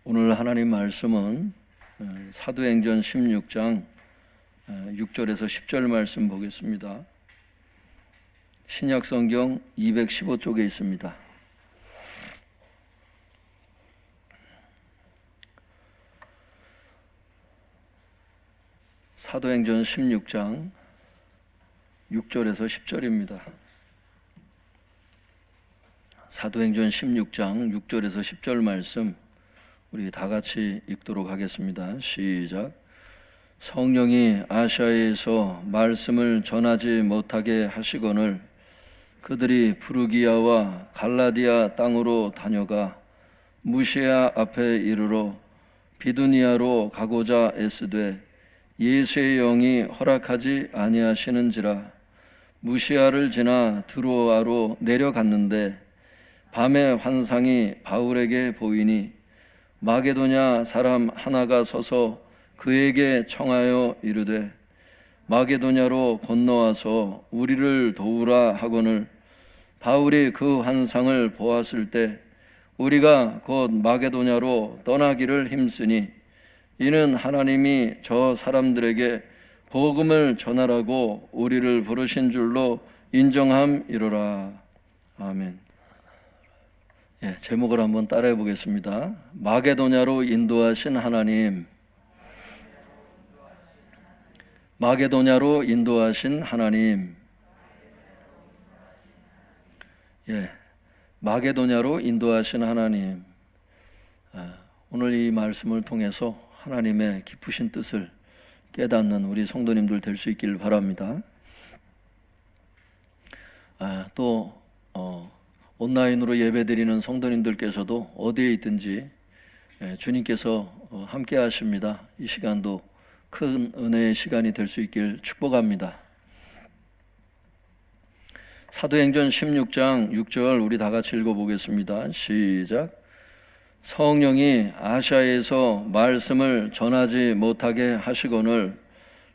오늘 하나님 말씀은 사도행전 16장 6절에서 10절 말씀 보겠습니다. 신약성경 215쪽에 있습니다. 사도행전 16장 6절에서 10절입니다. 사도행전 16장 6절에서 10절 말씀 우리 다 같이 읽도록 하겠습니다. 시작. 성령이 아시아에서 말씀을 전하지 못하게 하시거늘 그들이 부르기아와 갈라디아 땅으로 다녀가 무시아 앞에 이르러 비두니아로 가고자 애쓰되 예수의 영이 허락하지 아니하시는지라. 무시아를 지나 드로아로 내려갔는데 밤에 환상이 바울에게 보이니 마게도냐 사람 하나가 서서 그에게 청하여 이르되 마게도냐로 건너와서 우리를 도우라 하거늘 바울이 그 환상을 보았을 때 우리가 곧 마게도냐로 떠나기를 힘쓰니 이는 하나님이 저 사람들에게 복음을 전하라고 우리를 부르신 줄로 인정함이로라. 아멘. 제목을 한번 따라해 보겠습니다. 마게도냐로 인도하신 하나님. 마게도냐로 인도하신 하나님. 마게도냐로 인도하신 하나님. 오늘 이 말씀을 통해서 하나님의 깊으신 뜻을 깨닫는 우리 성도님들 될 수 있기를 바랍니다. 온라인으로 예배드리는 성도님들께서도 어디에 있든지 주님께서 함께 하십니다. 이 시간도 큰 은혜의 시간이 될 수 있길 축복합니다. 사도행전 16장 6절 우리 다 같이 읽어보겠습니다. 시작. 성령이 아시아에서 말씀을 전하지 못하게 하시거늘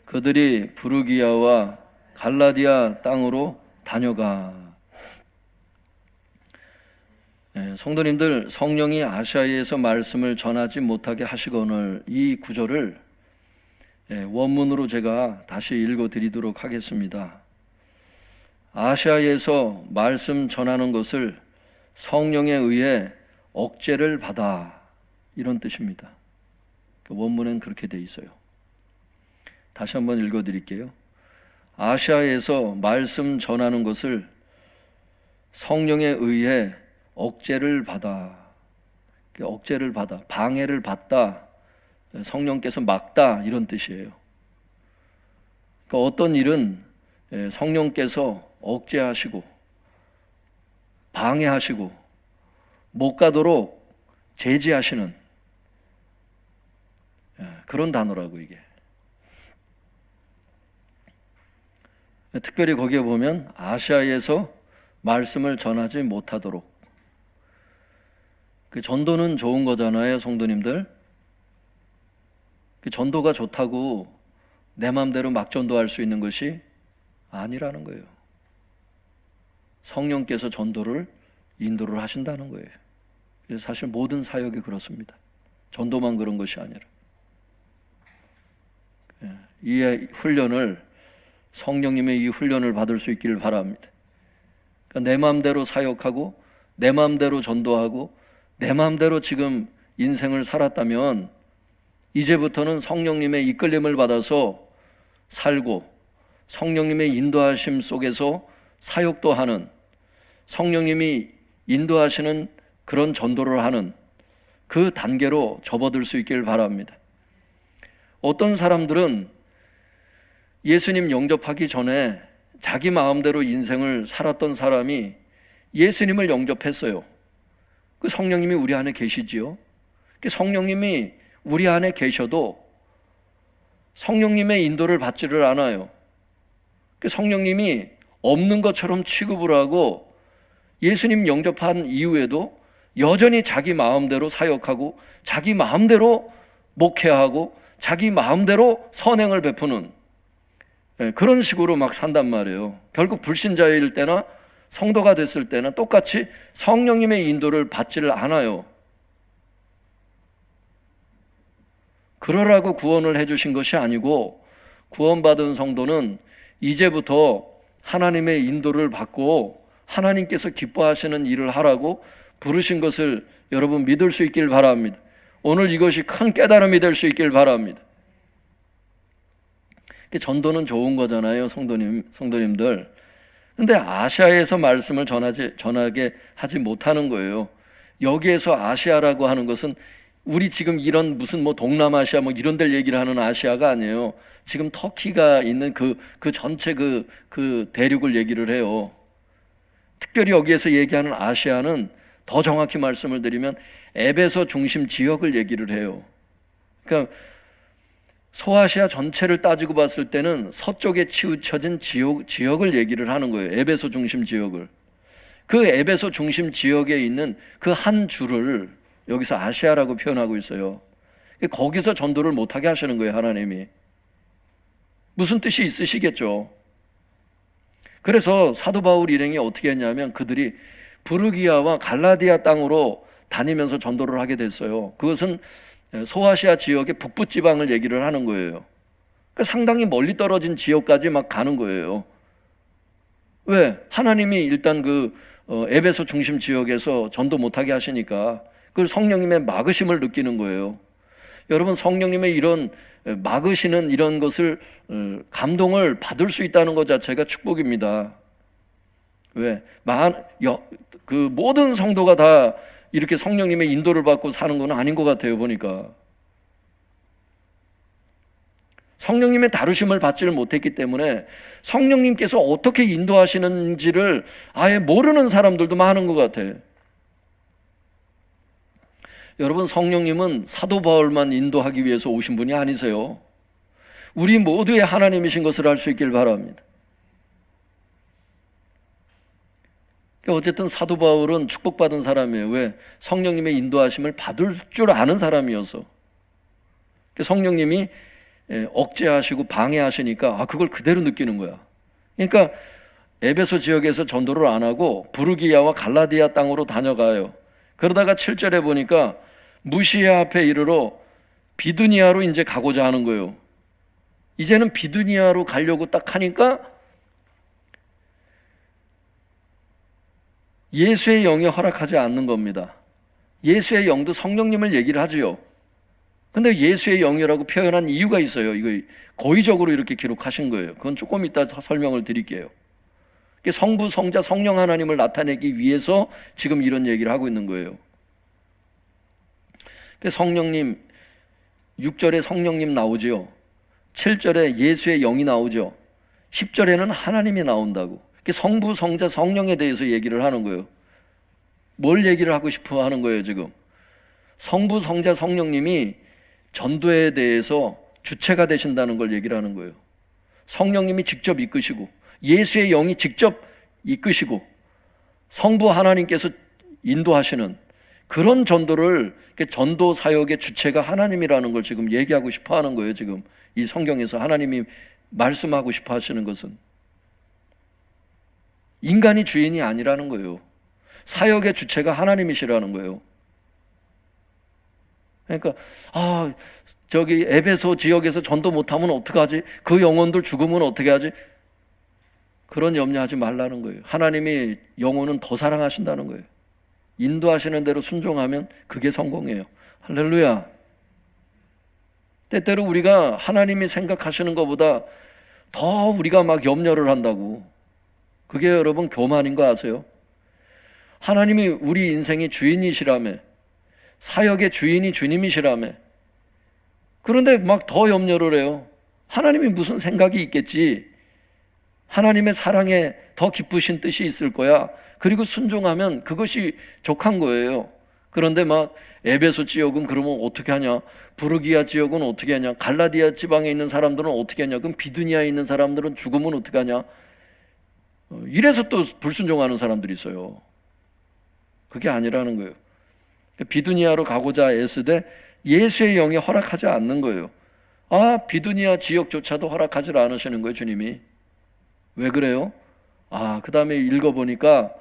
그들이 부르기아와 갈라디아 땅으로 다녀가. 성도님들, 성령이 아시아에서 말씀을 전하지 못하게 하시거늘, 이 구절을 원문으로 제가 다시 읽어드리도록 하겠습니다. 아시아에서 말씀 전하는 것을 성령에 의해 억제를 받아, 이런 뜻입니다. 원문은 그렇게 돼 있어요. 다시 한번 읽어드릴게요. 아시아에서 말씀 전하는 것을 성령에 의해 억제를 받아, 방해를 받다, 성령께서 막다, 이런 뜻이에요. 그러니까 어떤 일은 성령께서 억제하시고 방해하시고 못 가도록 제지하시는 그런 단어라고, 이게. 특별히 거기에 보면 아시아에서 말씀을 전하지 못하도록. 그 전도는 좋은 거잖아요, 성도님들. 그 전도가 좋다고 내 마음대로 막 전도할 수 있는 것이 아니라는 거예요. 성령께서 전도를 인도를 하신다는 거예요. 그래서 사실 모든 사역이 그렇습니다. 전도만 그런 것이 아니라. 이 훈련을, 성령님의 이 훈련을 받을 수 있기를 바랍니다. 그러니까 내 마음대로 사역하고 내 마음대로 전도하고 내 마음대로 지금 인생을 살았다면 이제부터는 성령님의 이끌림을 받아서 살고 성령님의 인도하심 속에서 사역도 하는, 성령님이 인도하시는 그런 전도를 하는 그 단계로 접어들 수 있기를 바랍니다. 어떤 사람들은 예수님 영접하기 전에 자기 마음대로 인생을 살았던 사람이 예수님을 영접했어요. 그 성령님이 우리 안에 계시지요. 그 성령님이 우리 안에 계셔도 성령님의 인도를 받지를 않아요. 그 성령님이 없는 것처럼 취급을 하고 예수님 영접한 이후에도 여전히 자기 마음대로 사역하고 자기 마음대로 목회하고 자기 마음대로 선행을 베푸는 그런 식으로 막 산단 말이에요. 결국 불신자일 때나 성도가 됐을 때는 똑같이 성령님의 인도를 받지를 않아요. 그러라고 구원을 해주신 것이 아니고, 구원받은 성도는 이제부터 하나님의 인도를 받고 하나님께서 기뻐하시는 일을 하라고 부르신 것을 여러분 믿을 수 있길 바랍니다. 오늘 이것이 큰 깨달음이 될 수 있길 바랍니다. 전도는 좋은 거잖아요, 성도님들. 근데 아시아에서 말씀을 전하게 하지 못하는 거예요. 여기에서 아시아라고 하는 것은 우리 지금 이런 무슨 뭐 동남아시아 뭐 이런 데를 얘기를 하는 아시아가 아니에요. 지금 터키가 있는 그 전체 그 대륙을 얘기를 해요. 특별히 여기에서 얘기하는 아시아는 더 정확히 말씀을 드리면 에베소 중심 지역을 얘기를 해요. 그러니까 소아시아 전체를 따지고 봤을 때는 서쪽에 치우쳐진 지역을 얘기를 하는 거예요. 에베소 중심 지역을. 그 에베소 중심 지역에 있는 그 한 줄을 여기서 아시아라고 표현하고 있어요. 거기서 전도를 못하게 하시는 거예요, 하나님이. 무슨 뜻이 있으시겠죠. 그래서 사도 바울 일행이 어떻게 했냐면 그들이 부르기아와 갈라디아 땅으로 다니면서 전도를 하게 됐어요. 그것은 소아시아 지역의 북부 지방을 얘기를 하는 거예요. 그러니까 상당히 멀리 떨어진 지역까지 막 가는 거예요. 왜? 하나님이 일단 에베소 중심 지역에서 전도 못하게 하시니까 그 성령님의 막으심을 느끼는 거예요. 여러분, 성령님의 이런 막으시는 이런 것을 감동을 받을 수 있다는 것 자체가 축복입니다. 왜? 그 모든 성도가 다 이렇게 성령님의 인도를 받고 사는 건 아닌 것 같아요, 보니까. 성령님의 다루심을 받지를 못했기 때문에 성령님께서 어떻게 인도하시는지를 아예 모르는 사람들도 많은 것 같아요. 여러분, 성령님은 사도 바울만 인도하기 위해서 오신 분이 아니세요. 우리 모두의 하나님이신 것을 알 수 있길 바랍니다. 어쨌든 사도 바울은 축복받은 사람이에요. 왜? 성령님의 인도하심을 받을 줄 아는 사람이어서. 성령님이 억제하시고 방해하시니까 그걸 그대로 느끼는 거야. 그러니까 에베소 지역에서 전도를 안 하고 부르기아와 갈라디아 땅으로 다녀가요. 그러다가 7절에 보니까 무시아 앞에 이르러 비두니아로 이제 가고자 하는 거예요. 이제는 비두니아로 가려고 딱 하니까 예수의 영이 허락하지 않는 겁니다. 예수의 영도 성령님을 얘기를 하지요. 근데 예수의 영이라고 표현한 이유가 있어요. 이거 고의적으로 이렇게 기록하신 거예요. 그건 조금 이따 설명을 드릴게요. 성부, 성자, 성령 하나님을 나타내기 위해서 지금 이런 얘기를 하고 있는 거예요. 성령님, 6절에 성령님 나오죠. 7절에 예수의 영이 나오죠. 10절에는 하나님이 나온다고. 성부, 성자, 성령에 대해서 얘기를 하는 거예요. 뭘 얘기를 하고 싶어 하는 거예요, 지금? 성부, 성자, 성령님이 전도에 대해서 주체가 되신다는 걸 얘기를 하는 거예요. 성령님이 직접 이끄시고 예수의 영이 직접 이끄시고 성부 하나님께서 인도하시는 그런 전도를, 전도 사역의 주체가 하나님이라는 걸 지금 얘기하고 싶어 하는 거예요. 지금 이 성경에서 하나님이 말씀하고 싶어 하시는 것은 인간이 주인이 아니라는 거예요. 사역의 주체가 하나님이시라는 거예요. 그러니까 저기 에베소 지역에서 전도 못하면 어떡하지? 그 영혼들 죽으면 어떻게 하지? 그런 염려하지 말라는 거예요. 하나님이 영혼은 더 사랑하신다는 거예요. 인도하시는 대로 순종하면 그게 성공이에요. 할렐루야. 때때로 우리가 하나님이 생각하시는 것보다 더 우리가 막 염려를 한다고. 그게 여러분 교만인 거 아세요? 하나님이 우리 인생의 주인이시라며, 사역의 주인이 주님이시라며, 그런데 막 더 염려를 해요. 하나님이 무슨 생각이 있겠지. 하나님의 사랑에 더 기쁘신 뜻이 있을 거야. 그리고 순종하면 그것이 족한 거예요. 그런데 막 에베소 지역은 그러면 어떻게 하냐? 부르기아 지역은 어떻게 하냐? 갈라디아 지방에 있는 사람들은 어떻게 하냐? 그럼 비두니아에 있는 사람들은 죽으면 어떻게 하냐? 이래서 또 불순종하는 사람들이 있어요. 그게 아니라는 거예요. 비두니아로 가고자 애쓰되 예수의 영이 허락하지 않는 거예요. 비두니아 지역조차도 허락하지 않으시는 거예요, 주님이. 왜 그래요? 그 다음에 읽어보니까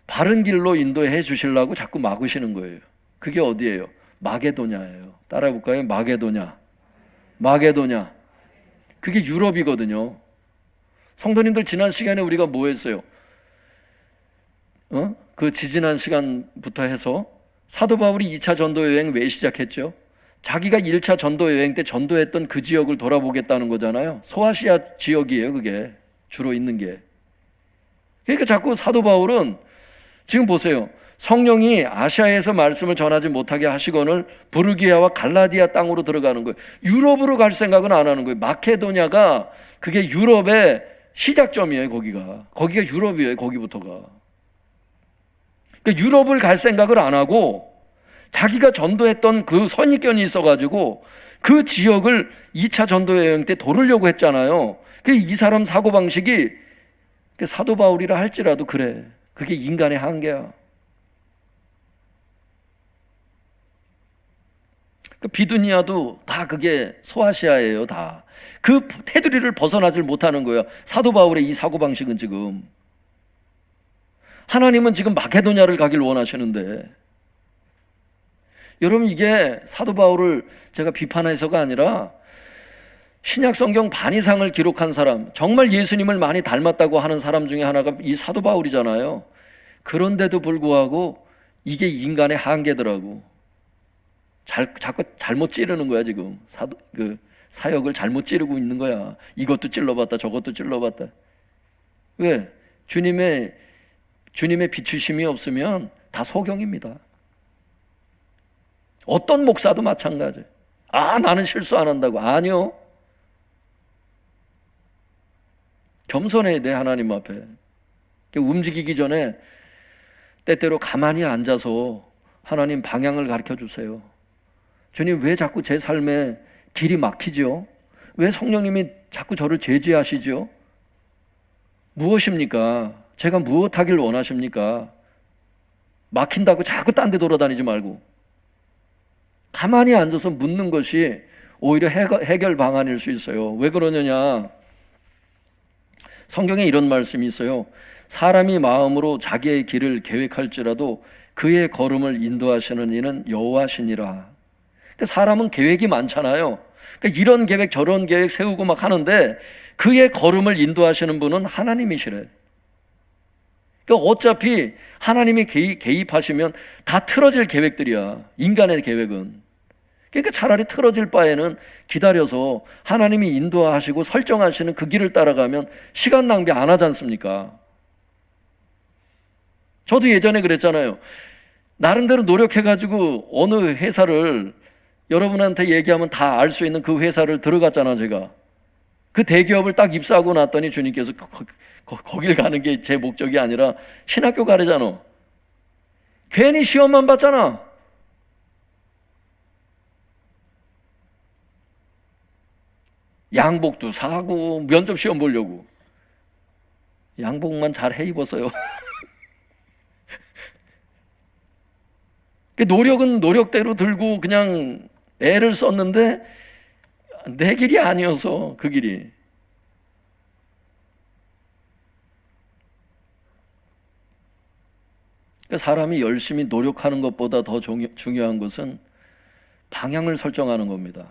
바른 길로 인도해 주시려고 자꾸 막으시는 거예요. 그게 어디예요? 마게도냐예요. 따라해 볼까요? 마게도냐. 마게도냐. 그게 유럽이거든요. 성도님들, 지난 시간에 우리가 뭐 했어요? 그 지지난 시간부터 해서 사도 바울이 2차 전도 여행 왜 시작했죠? 자기가 1차 전도 여행 때 전도했던 그 지역을 돌아보겠다는 거잖아요. 소아시아 지역이에요. 그게 주로 있는 게. 그러니까 자꾸 사도 바울은 지금 보세요. 성령이 아시아에서 말씀을 전하지 못하게 하시거늘 부르기아와 갈라디아 땅으로 들어가는 거예요. 유럽으로 갈 생각은 안 하는 거예요. 마케도냐가 그게 유럽의 시작점이에요. 거기가 유럽이에요. 거기부터가. 그러니까 유럽을 갈 생각을 안 하고 자기가 전도했던 그 선입견이 있어가지고 그 지역을 2차 전도 여행 때 도르려고 했잖아요. 이 사람 사고방식이 사도 바울이라 할지라도 그래. 그게 인간의 한계야. 비두니아도 다 그게 소아시아예요. 다. 그 테두리를 벗어나질 못하는 거예요. 사도 바울의 이 사고방식은 지금. 하나님은 지금 마케도냐를 가길 원하시는데, 여러분, 이게 사도 바울을 제가 비판해서가 아니라 신약 성경 반 이상을 기록한 사람, 정말 예수님을 많이 닮았다고 하는 사람 중에 하나가 이 사도 바울이잖아요. 그런데도 불구하고 이게 인간의 한계더라고. 자꾸 잘못 찌르는 거야. 지금 사역을 잘못 찌르고 있는 거야. 이것도 찔러봤다 저것도 찔러봤다. 왜? 주님의 비추심이 없으면 다 소경입니다. 어떤 목사도 마찬가지예요. 나는 실수 안 한다고. 아니요. 겸손해야 돼. 하나님 앞에. 움직이기 전에 때때로 가만히 앉아서 하나님 방향을 가르쳐 주세요. 주님, 왜 자꾸 제 삶에 길이 막히죠? 왜 성령님이 자꾸 저를 제지하시죠? 무엇입니까? 제가 무엇 하길 원하십니까? 막힌다고 자꾸 딴 데 돌아다니지 말고 가만히 앉아서 묻는 것이 오히려 해결 방안일 수 있어요. 왜 그러느냐? 성경에 이런 말씀이 있어요. 사람이 마음으로 자기의 길을 계획할지라도 그의 걸음을 인도하시는 이는 여호와시니라. 사람은 계획이 많잖아요. 그러니까 이런 계획 저런 계획 세우고 막 하는데 그의 걸음을 인도하시는 분은 하나님이시래. 그러니까 어차피 하나님이 개입하시면 다 틀어질 계획들이야. 인간의 계획은. 그러니까 차라리 틀어질 바에는 기다려서 하나님이 인도하시고 설정하시는 그 길을 따라가면 시간 낭비 안 하지 않습니까? 저도 예전에 그랬잖아요. 나름대로 노력해가지고 어느 회사를 여러분한테 얘기하면 다 알 수 있는 그 회사를 들어갔잖아. 제가 그 대기업을 딱 입사하고 났더니 주님께서 거길 가는 게 제 목적이 아니라 신학교 가래잖아. 괜히 시험만 봤잖아. 양복도 사고 면접 시험 보려고. 양복만 잘 해 입었어요. 노력은 노력대로 들고 그냥 애를 썼는데 내 길이 아니어서 그 길이. 사람이 열심히 노력하는 것보다 더 중요한 것은 방향을 설정하는 겁니다.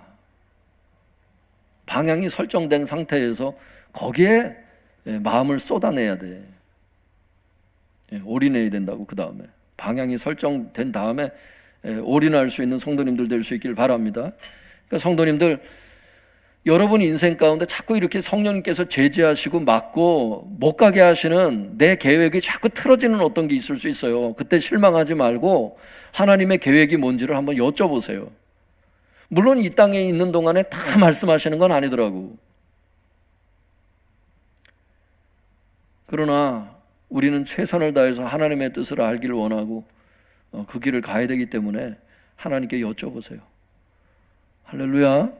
방향이 설정된 상태에서 거기에 마음을 쏟아내야 돼. 올인해야 된다고. 그 다음에 방향이 설정된 다음에 올인할 수 있는 성도님들 될 수 있길 바랍니다. 그러니까 성도님들, 여러분 인생 가운데 자꾸 이렇게 성령님께서 제지하시고 막고 못 가게 하시는 내 계획이 자꾸 틀어지는 어떤 게 있을 수 있어요. 그때 실망하지 말고 하나님의 계획이 뭔지를 한번 여쭤보세요. 물론 이 땅에 있는 동안에 다 말씀하시는 건 아니더라고. 그러나 우리는 최선을 다해서 하나님의 뜻을 알기를 원하고 그 길을 가야 되기 때문에 하나님께 여쭤보세요. 할렐루야.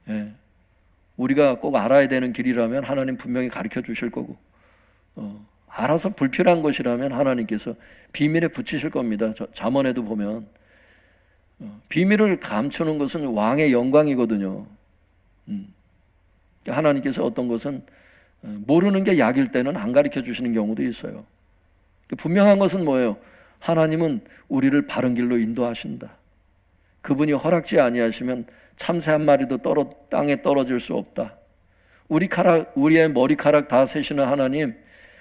예. 우리가 꼭 알아야 되는 길이라면 하나님 분명히 가르쳐 주실 거고, 알아서 불필요한 것이라면 하나님께서 비밀에 붙이실 겁니다. 잠언에도 보면 비밀을 감추는 것은 왕의 영광이거든요. 하나님께서 어떤 것은 모르는 게 약일 때는 안 가르쳐 주시는 경우도 있어요. 분명한 것은 뭐예요? 하나님은 우리를 바른 길로 인도하신다. 그분이 허락지 아니하시면 참새 한 마리도 땅에 떨어질 수 없다. 우리의 머리카락 다 세시는 하나님,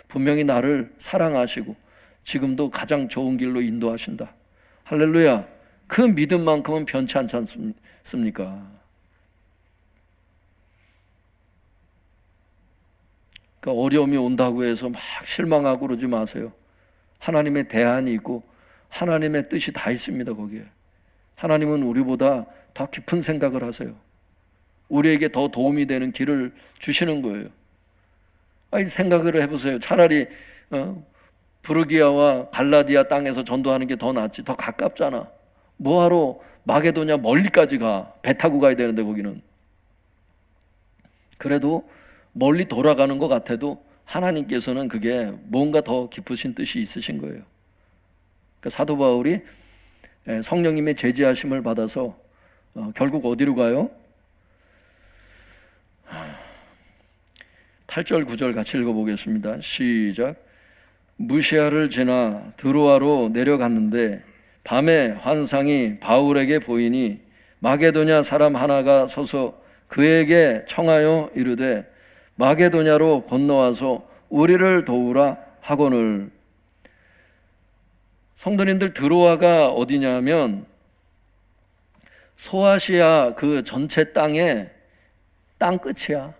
분명히 나를 사랑하시고 지금도 가장 좋은 길로 인도하신다. 할렐루야. 그 믿음만큼은 변치 않지 않습니까? 그러니까 어려움이 온다고 해서 막 실망하고 그러지 마세요. 하나님의 대안이 있고 하나님의 뜻이 다 있습니다. 거기에 하나님은 우리보다 더 깊은 생각을 하세요. 우리에게 더 도움이 되는 길을 주시는 거예요. 생각을 해보세요. 차라리 부르기아와 갈라디아 땅에서 전도하는 게 더 낫지. 더 가깝잖아. 뭐하러 마게도냐 멀리까지 가. 배 타고 가야 되는데 거기는. 그래도 멀리 돌아가는 것 같아도 하나님께서는 그게 뭔가 더 깊으신 뜻이 있으신 거예요. 그러니까 사도 바울이 성령님의 제지하심을 받아서 결국 어디로 가요? 8절 9절 같이 읽어보겠습니다. 시작. 무시아를 지나 드로아로 내려갔는데 밤에 환상이 바울에게 보이니 마게도냐 사람 하나가 서서 그에게 청하여 이르되 마게도냐로 건너와서 우리를 도우라 하거늘. 성도님들, 드로아가 어디냐면 소아시아 그 전체 땅의 땅 끝이야.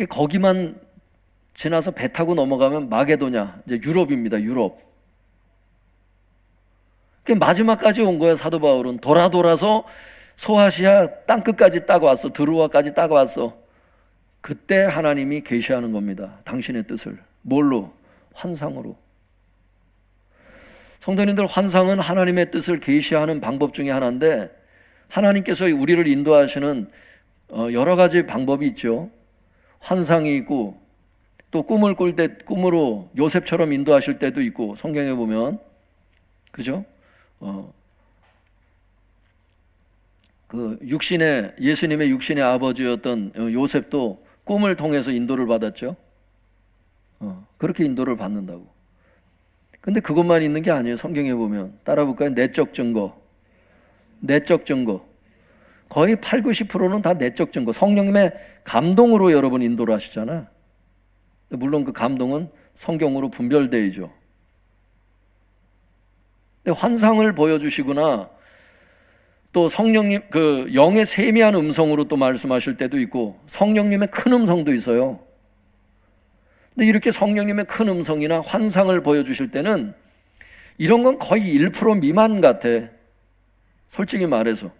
거기만 지나서 배 타고 넘어가면 마게도냐, 이제 유럽입니다. 유럽. 마지막까지 온 거예요. 사도 바울은 돌아서 소아시아 땅끝까지 따고 왔어. 드로아까지 따고 왔어. 그때 하나님이 계시하는 겁니다. 당신의 뜻을. 뭘로? 환상으로. 성도님들, 환상은 하나님의 뜻을 계시하는 방법 중에 하나인데 하나님께서 우리를 인도하시는 여러 가지 방법이 있죠. 환상이 있고 또 꿈을 꿀 때 꿈으로 요셉처럼 인도하실 때도 있고, 성경에 보면 그죠? 그 예수님의 육신의 아버지였던 요셉도 꿈을 통해서 인도를 받았죠. 그렇게 인도를 받는다고. 근데 그것만 있는 게 아니에요. 성경에 보면 따라 볼까요? 내적 증거. 거의 8, 90%는 다 내적 증거. 성령님의 감동으로 여러분 인도를 하시잖아. 물론 그 감동은 성경으로 분별되죠. 근데 환상을 보여주시거나 또 성령님 그 영의 세미한 음성으로 또 말씀하실 때도 있고 성령님의 큰 음성도 있어요. 근데 이렇게 성령님의 큰 음성이나 환상을 보여주실 때는 이런 건 거의 1% 미만 같아. 솔직히 말해서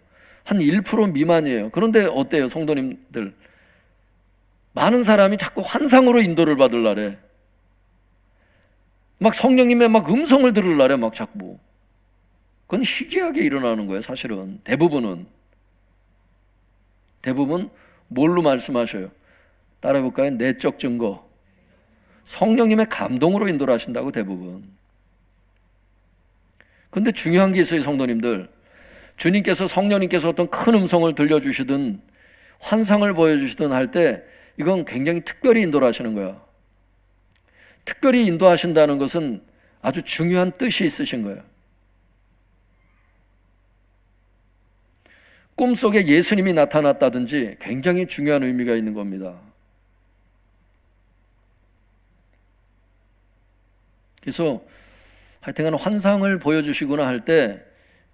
한 1% 미만이에요. 그런데 어때요, 성도님들? 많은 사람이 자꾸 환상으로 인도를 받으려래. 막 성령님의 막 음성을 들으려래, 막 자꾸. 그건 희귀하게 일어나는 거예요, 사실은. 대부분 뭘로 말씀하셔요? 따라해볼까요? 내적 증거. 성령님의 감동으로 인도를 하신다고, 대부분. 근데 중요한 게 있어요, 성도님들. 주님께서, 성령님께서 어떤 큰 음성을 들려주시든 환상을 보여주시든 할 때 이건 굉장히 특별히 인도를 하시는 거야. 특별히 인도하신다는 것은 아주 중요한 뜻이 있으신 거예요. 꿈속에 예수님이 나타났다든지 굉장히 중요한 의미가 있는 겁니다. 그래서 하여튼간 환상을 보여주시거나 할 때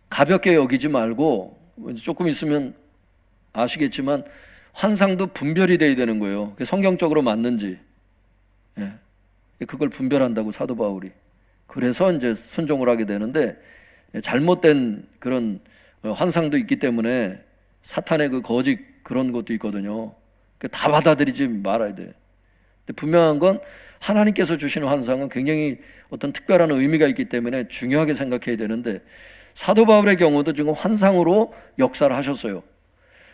가볍게 여기지 말고, 조금 있으면 아시겠지만 환상도 분별이 돼야 되는 거예요. 성경적으로 맞는지. 그걸 분별한다고, 사도 바울이. 그래서 이제 순종을 하게 되는데, 잘못된 그런 환상도 있기 때문에 사탄의 그 거짓 그런 것도 있거든요. 다 받아들이지 말아야 돼. 근데 분명한 건 하나님께서 주시는 환상은 굉장히 어떤 특별한 의미가 있기 때문에 중요하게 생각해야 되는데, 사도 바울의 경우도 지금 환상으로 역사를 하셨어요.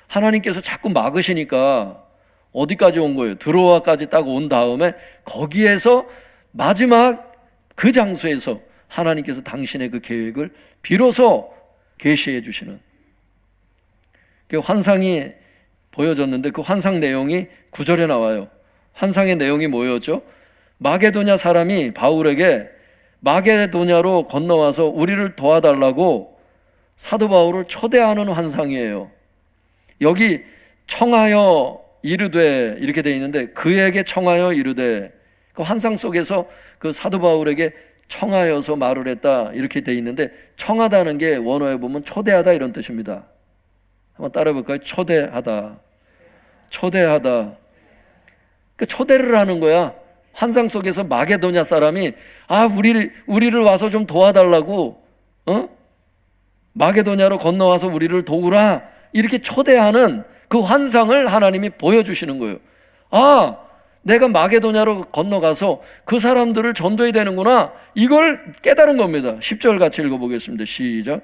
하나님께서 자꾸 막으시니까 어디까지 온 거예요? 드로아까지 딱 온 다음에 거기에서 마지막 그 장소에서 하나님께서 당신의 그 계획을 비로소 계시해 주시는, 그 환상이 보여졌는데 그 환상 내용이 9절에 나와요. 환상의 내용이 뭐였죠? 마게도냐 사람이 바울에게 마게도냐로 건너와서 우리를 도와달라고 사도 바울을 초대하는 환상이에요. 여기 청하여 이르되 이렇게 돼 있는데, 그에게 청하여 이르되, 그 환상 속에서 그 사도 바울에게 청하여서 말을 했다 이렇게 돼 있는데, 청하다는 게 원어에 보면 초대하다 이런 뜻입니다. 한번 따라해 볼까요? 초대하다. 초대하다. 그 초대를 하는 거야. 환상 속에서 마게도냐 사람이 우리를 와서 좀 도와달라고, 마게도냐로 건너와서 우리를 도우라 이렇게 초대하는 그 환상을 하나님이 보여주시는 거예요. 내가 마게도냐로 건너가서 그 사람들을 전도해야 되는구나, 이걸 깨달은 겁니다. 10절 같이 읽어보겠습니다. 시작.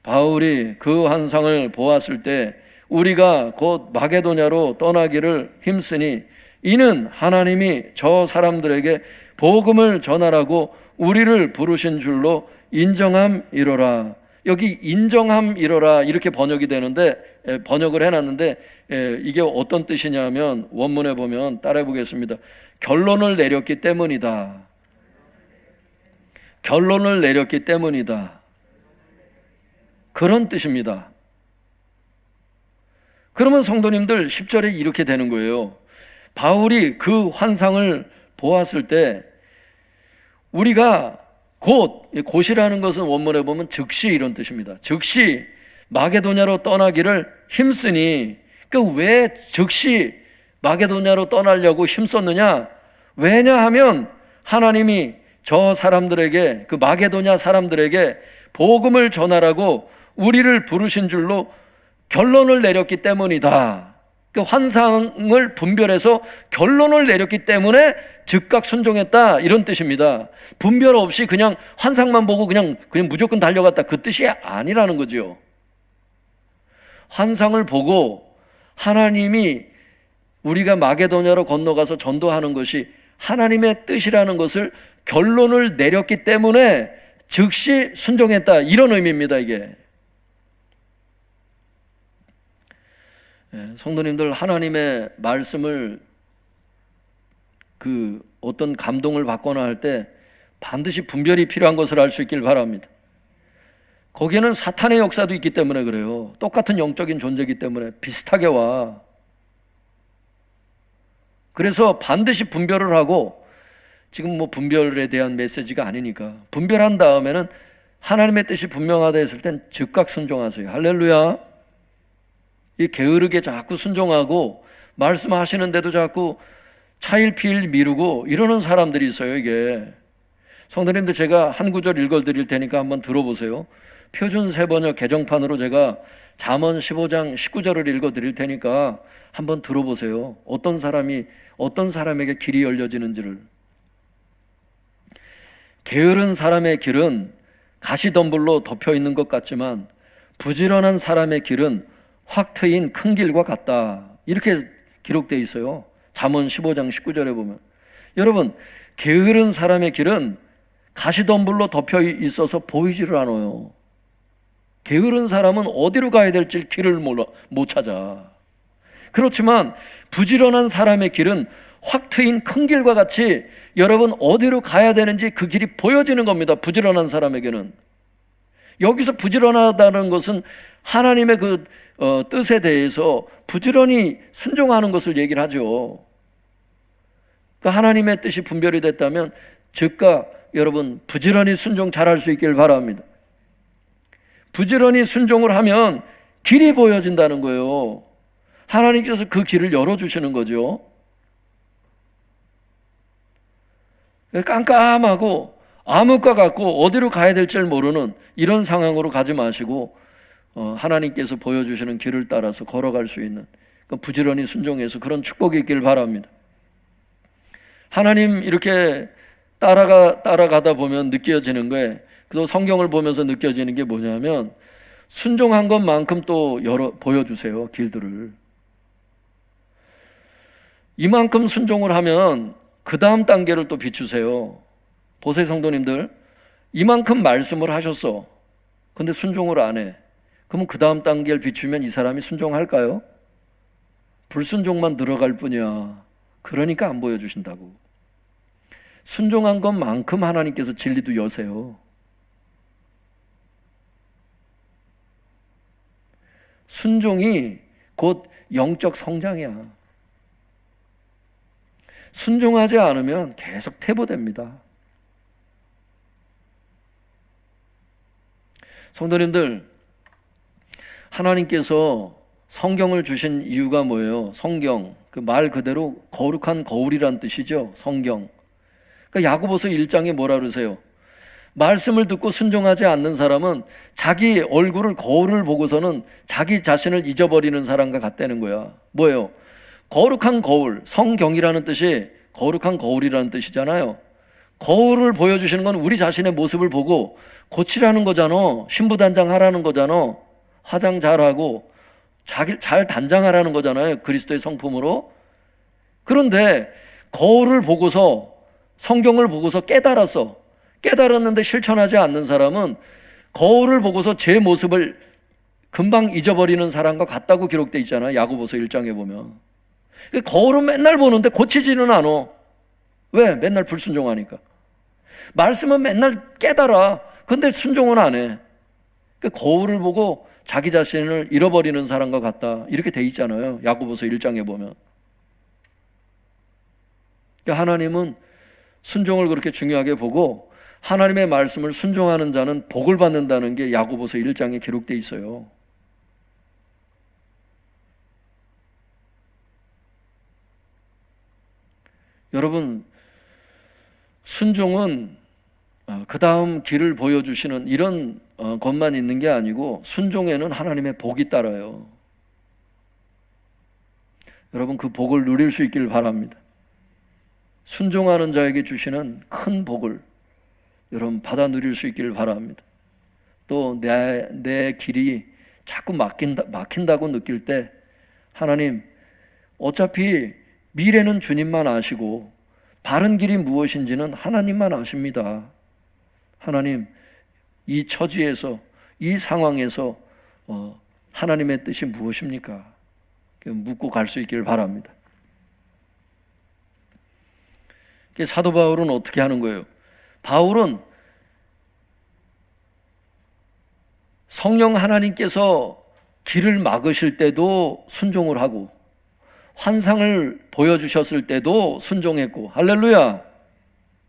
바울이 그 환상을 보았을 때 우리가 곧 마게도냐로 떠나기를 힘쓰니 이는 하나님이 저 사람들에게 복음을 전하라고 우리를 부르신 줄로 인정함이로라. 여기 인정함이로라 이렇게 번역이 되는데, 번역을 해놨는데, 이게 어떤 뜻이냐면 원문에 보면 따라해 보겠습니다. 결론을 내렸기 때문이다. 결론을 내렸기 때문이다. 그런 뜻입니다. 그러면 성도님들 10절에 이렇게 되는 거예요. 바울이 그 환상을 보았을 때 우리가 곧이라는 것은 원문에 보면 즉시 이런 뜻입니다. 즉시 마게도냐로 떠나기를 힘쓰니, 왜 즉시 마게도냐로 떠나려고 힘썼느냐? 왜냐하면 하나님이 저 사람들에게, 그 마게도냐 사람들에게 복음을 전하라고 우리를 부르신 줄로 결론을 내렸기 때문이다. 그 환상을 분별해서 결론을 내렸기 때문에 즉각 순종했다 이런 뜻입니다. 분별 없이 그냥 환상만 보고 그냥 무조건 달려갔다, 그 뜻이 아니라는 거죠. 환상을 보고 하나님이 우리가 마게도냐로 건너가서 전도하는 것이 하나님의 뜻이라는 것을 결론을 내렸기 때문에 즉시 순종했다 이런 의미입니다. 이게 성도님들, 하나님의 말씀을 어떤 감동을 받거나 할 때 반드시 분별이 필요한 것을 알 수 있길 바랍니다. 거기에는 사탄의 역사도 있기 때문에 그래요. 똑같은 영적인 존재이기 때문에 비슷하게 와. 그래서 반드시 분별을 하고, 지금 분별에 대한 메시지가 아니니까, 분별한 다음에는 하나님의 뜻이 분명하다 했을 땐 즉각 순종하세요. 할렐루야. 이 게으르게 자꾸 순종하고 말씀하시는데도 자꾸 차일피일 미루고 이러는 사람들이 있어요. 이게 성도님들, 제가 한 구절 읽어드릴 테니까 한번 들어보세요. 표준 세번역 개정판으로 제가 잠언 15장 19절을 읽어드릴 테니까 한번 들어보세요. 어떤 사람에게 길이 열려지는지를. 게으른 사람의 길은 가시덤불로 덮여 있는 것 같지만 부지런한 사람의 길은 확 트인 큰 길과 같다. 이렇게 기록되어 있어요. 잠언 15장 19절에 보면. 여러분, 게으른 사람의 길은 가시덤불로 덮여 있어서 보이지를 않아요. 게으른 사람은 어디로 가야 될지 길을 못 찾아. 그렇지만 부지런한 사람의 길은 확 트인 큰 길과 같이 여러분 어디로 가야 되는지 그 길이 보여지는 겁니다. 부지런한 사람에게는. 여기서 부지런하다는 것은 하나님의 뜻에 대해서 부지런히 순종하는 것을 얘기를 하죠. 하나님의 뜻이 분별이 됐다면 즉각 여러분 부지런히 순종 잘할 수 있길 바랍니다. 부지런히 순종을 하면 길이 보여진다는 거예요. 하나님께서 그 길을 열어주시는 거죠. 깜깜하고 암흑과 같고 어디로 가야 될지 모르는 이런 상황으로 가지 마시고 하나님께서 보여주시는 길을 따라서 걸어갈 수 있는, 부지런히 순종해서 그런 축복이 있길 바랍니다. 하나님 이렇게 따라가다 보면 느껴지는 거예요. 또 성경을 보면서 느껴지는 게 뭐냐면 순종한 것만큼 또 보여주세요. 길들을. 이만큼 순종을 하면 그 다음 단계를 또 비추세요. 보세요 성도님들, 이만큼 말씀을 하셨어. 근데 순종을 안 해. 그러면 그 다음 단계를 비추면 이 사람이 순종할까요? 불순종만 늘어갈 뿐이야. 그러니까 안 보여주신다고. 순종한 것만큼 하나님께서 진리도 여세요. 순종이 곧 영적 성장이야. 순종하지 않으면 계속 퇴보됩니다. 성도님들, 하나님께서 성경을 주신 이유가 뭐예요? 성경, 그 말 그대로 거룩한 거울이란 뜻이죠. 성경. 그러니까 야고보서 1장에 뭐라 그러세요? 말씀을 듣고 순종하지 않는 사람은 자기 얼굴을 거울을 보고서는 자기 자신을 잊어버리는 사람과 같다는 거야. 뭐예요? 거룩한 거울, 성경이라는 뜻이 거룩한 거울이라는 뜻이잖아요. 거울을 보여주시는 건 우리 자신의 모습을 보고 고치라는 거잖아. 신부단장 하라는 거잖아. 화장 잘하고 잘 단장하라는 거잖아요. 그리스도의 성품으로. 그런데 거울을 보고서, 성경을 보고서 깨달았는데 실천하지 않는 사람은 거울을 보고서 제 모습을 금방 잊어버리는 사람과 같다고 기록되어 있잖아요. 야고보서 1장에 보면. 거울은 맨날 보는데 고치지는 않아. 왜? 맨날 불순종하니까. 말씀은 맨날 깨달아. 근데 순종은 안 해. 거울을 보고 자기 자신을 잃어버리는 사람과 같다. 이렇게 돼 있잖아요. 야고보서 1장에 보면. 하나님은 순종을 그렇게 중요하게 보고 하나님의 말씀을 순종하는 자는 복을 받는다는 게 야고보서 1장에 기록돼 있어요. 여러분, 순종은 그 다음 길을 보여주시는 이런 것만 있는 게 아니고 순종에는 하나님의 복이 따라요. 여러분, 그 복을 누릴 수 있기를 바랍니다. 순종하는 자에게 주시는 큰 복을 여러분 받아 누릴 수 있기를 바랍니다. 또 내 길이 자꾸 막힌다고 느낄 때 하나님, 어차피 미래는 주님만 아시고 바른 길이 무엇인지는 하나님만 아십니다. 하나님, 이 처지에서, 이 상황에서 하나님의 뜻이 무엇입니까? 묻고 갈 수 있기를 바랍니다. 사도 바울은 어떻게 하는 거예요? 바울은 성령 하나님께서 길을 막으실 때도 순종을 하고 환상을 보여주셨을 때도 순종했고, 할렐루야!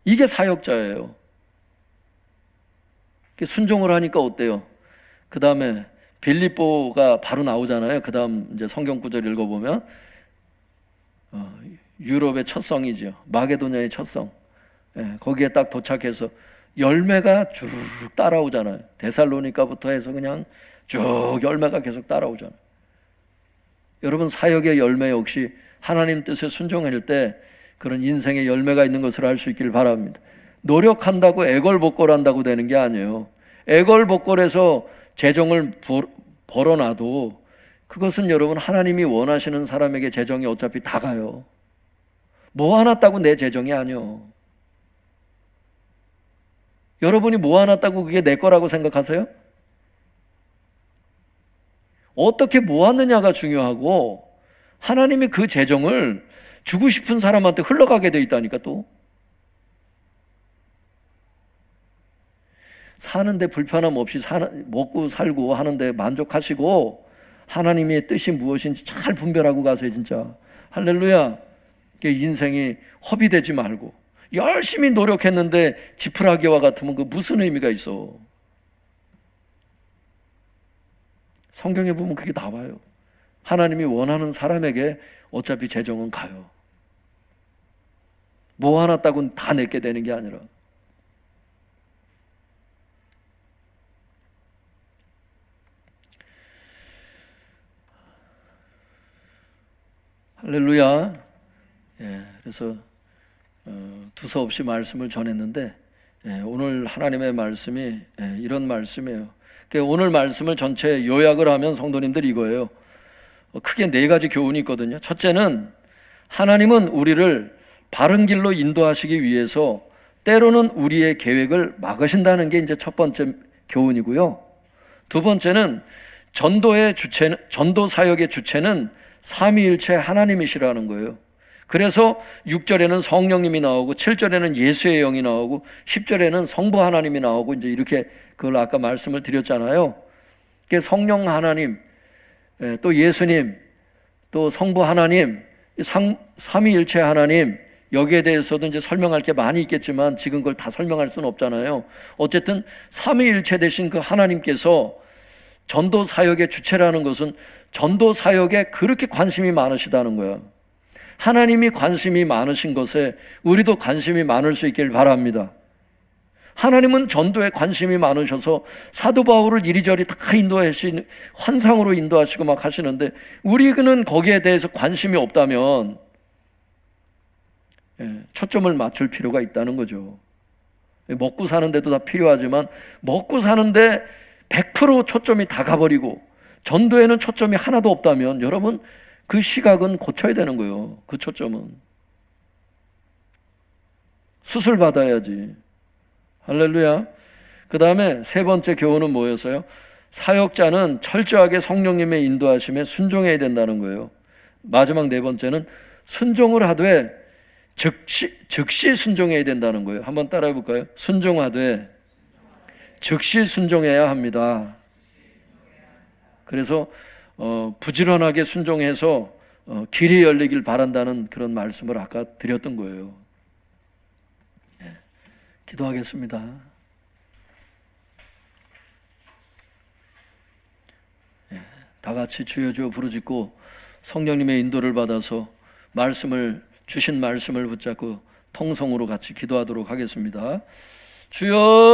이게 사역자예요. 순종을 하니까 어때요? 그 다음에 빌립보가 바로 나오잖아요. 그 다음 이제 성경 구절 읽어보면 유럽의 첫 성이죠. 마게도냐의 첫 성. 거기에 딱 도착해서 열매가 주르륵 따라오잖아요. 데살로니가부터 해서 그냥 쭉 열매가 계속 따라오잖아요. 여러분, 사역의 열매 역시 하나님 뜻에 순종할 때 그런 인생의 열매가 있는 것을 알 수 있기를 바랍니다. 노력한다고 애걸복걸한다고 되는 게 아니에요. 애걸복걸해서 재정을 벌어놔도 그것은 여러분 하나님이 원하시는 사람에게 재정이 어차피 다 가요. 모아놨다고 내 재정이 아니요. 여러분이 모아놨다고 그게 내 거라고 생각하세요? 어떻게 모았느냐가 중요하고 하나님이 그 재정을 주고 싶은 사람한테 흘러가게 돼 있다니까. 또 사는데 불편함 없이 먹고 살고 하는데 만족하시고 하나님의 뜻이 무엇인지 잘 분별하고 가세요. 진짜 할렐루야. 인생이 허비되지 말고 열심히 노력했는데 지푸라기와 같으면 그 무슨 의미가 있어? 성경에 보면 그게 나와요. 하나님이 원하는 사람에게 어차피 재정은 가요. 모아놨다고는 다 내게 되는 게 아니라. 할렐루야. 그래서 두서없이 말씀을 전했는데 오늘 하나님의 말씀이 이런 말씀이에요. 오늘 말씀을 전체 요약을 하면 성도님들 이거예요. 크게 4가지 교훈이 있거든요. 첫째는 하나님은 우리를 바른 길로 인도하시기 위해서 때로는 우리의 계획을 막으신다는 게 이제 첫 번째 교훈이고요. 두 번째는 전도 사역의 주체는 삼위일체 하나님이시라는 거예요. 그래서 6절에는 성령님이 나오고 7절에는 예수의 영이 나오고 10절에는 성부 하나님이 나오고 이제 이렇게 그걸 아까 말씀을 드렸잖아요. 성령 하나님, 또 예수님, 또 성부 하나님, 삼위일체 하나님, 여기에 대해서도 이제 설명할 게 많이 있겠지만 지금 그걸 다 설명할 수는 없잖아요. 어쨌든 삼위일체 되신 그 하나님께서 전도 사역의 주체라는 것은 전도 사역에 그렇게 관심이 많으시다는 거야. 하나님이 관심이 많으신 것에 우리도 관심이 많을 수 있길 바랍니다. 하나님은 전도에 관심이 많으셔서 사도 바울을 이리저리 다 인도하시는, 환상으로 인도하시고 막 하시는데 우리는 거기에 대해서 관심이 없다면 초점을 맞출 필요가 있다는 거죠. 먹고 사는데도 다 필요하지만 먹고 사는데 100% 초점이 다 가버리고 전도에는 초점이 하나도 없다면 여러분 그 시각은 고쳐야 되는 거예요. 그 초점은 수술 받아야지. 할렐루야. 그 다음에 세 번째 교훈은 뭐였어요? 사역자는 철저하게 성령님의 인도하심에 순종해야 된다는 거예요. 마지막 네 번째는 순종을 하되 즉시 순종해야 된다는 거예요. 한번 따라해 볼까요? 순종하되 즉시 순종해야 합니다. 그래서 부지런하게 순종해서 길이 열리길 바란다는 그런 말씀을 아까 드렸던 거예요. 기도하겠습니다. 다 같이 주여 주여 부르짖고 성령님의 인도를 받아서 주신 말씀을 붙잡고 통성으로 같이 기도하도록 하겠습니다. 주여